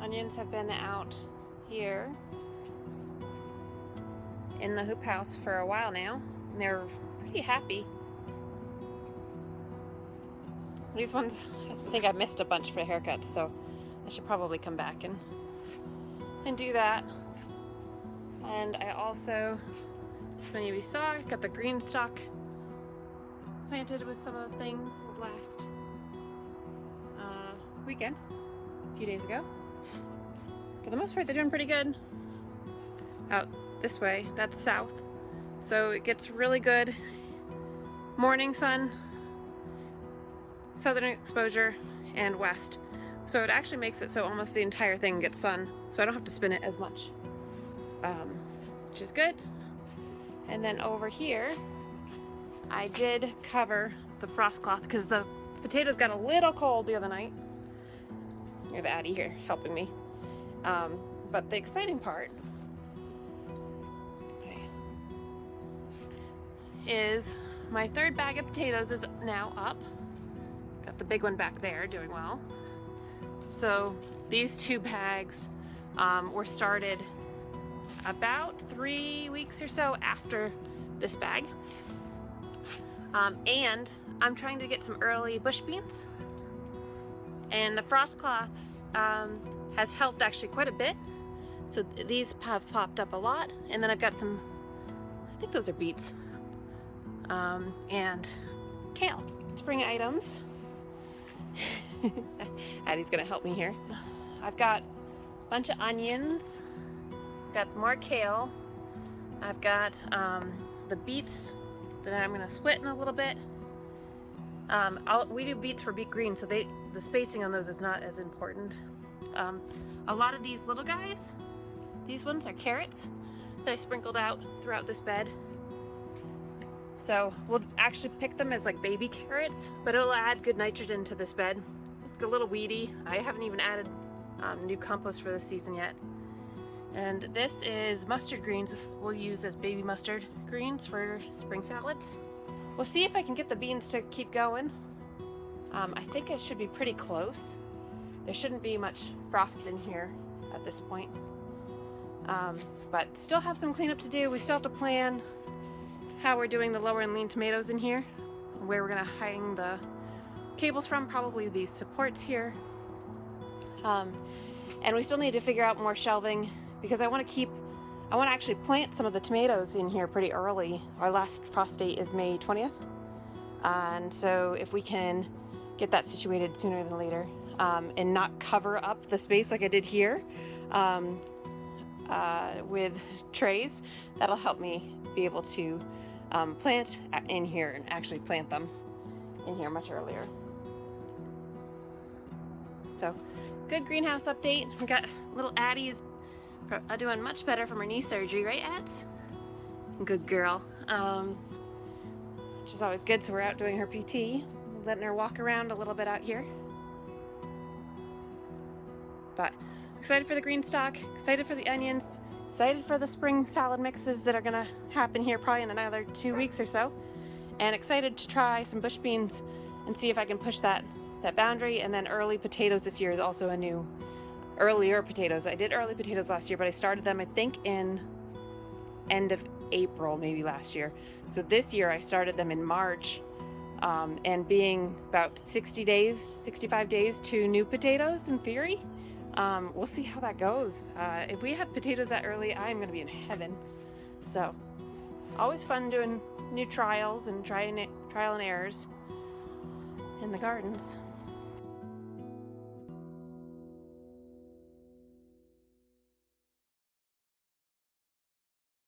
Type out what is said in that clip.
onions have been out here in the hoop house for a while now, and they're pretty happy. These ones, I think I missed a bunch for haircuts, so I should probably come back and do that. And I also, if any of you saw, got the green stalk planted with some of the things last weekend, a few days ago. For the most part, they're doing pretty good. Out this way, that's south, so it gets really good morning sun, southern exposure, and west. So it actually makes it so almost the entire thing gets sun, so I don't have to spin it as much, which is good. And then over here, I did cover the frost cloth because the potatoes got a little cold the other night. I have Addie here helping me. But the exciting part is my third bag of potatoes is now up. Got the big one back there doing well. So these 2 bags were started about 3 weeks or so after this bag. And I'm trying to get some early bush beans. And the frost cloth has helped actually quite a bit. So these have popped up a lot. And then I've got some, I think those are beets, and kale. Spring items. Addie's gonna help me here. I've got a bunch of onions, got more kale, I've got the beets that I'm gonna split in a little bit. We do beets for beet green, so the spacing on those is not as important. A lot of these little guys, these ones are carrots that I sprinkled out throughout this bed. So we'll actually pick them as like baby carrots, but it'll add good nitrogen to this bed. It's a little weedy. I haven't even added new compost for this season yet. And this is mustard greens we'll use as baby mustard greens for spring salads. We'll see if I can get the beans to keep going. I think it should be pretty close. There shouldn't be much frost in here at this point. But still have some cleanup to do. We still have to plan how we're doing the lower and lean tomatoes in here, where we're gonna hang the cables from, probably these supports here. And we still need to figure out more shelving because I want to actually plant some of the tomatoes in here pretty early. Our last frost date is May 20th. And so if we can get that situated sooner than later, and not cover up the space like I did here with trays, that'll help me be able to plant in here and actually plant them in here much earlier. So, good greenhouse update. We got little Addie's doing much better from her knee surgery, right, Ads? Good girl. Which is always good, so we're out doing her PT, letting her walk around a little bit out here. But excited for the green stalk, excited for the onions, excited for the spring salad mixes that are gonna happen here probably in another 2 weeks or so, and excited to try some bush beans and see if I can push that boundary. And then early potatoes this year is also a new earlier potatoes. I did early potatoes last year, but I started them I think in end of April maybe last year. So this year I started them in March, and being about 65 days to new potatoes in theory. We'll see how that goes. If we have potatoes that early, I'm gonna be in heaven. So always fun doing new trials and trial and errors in the gardens.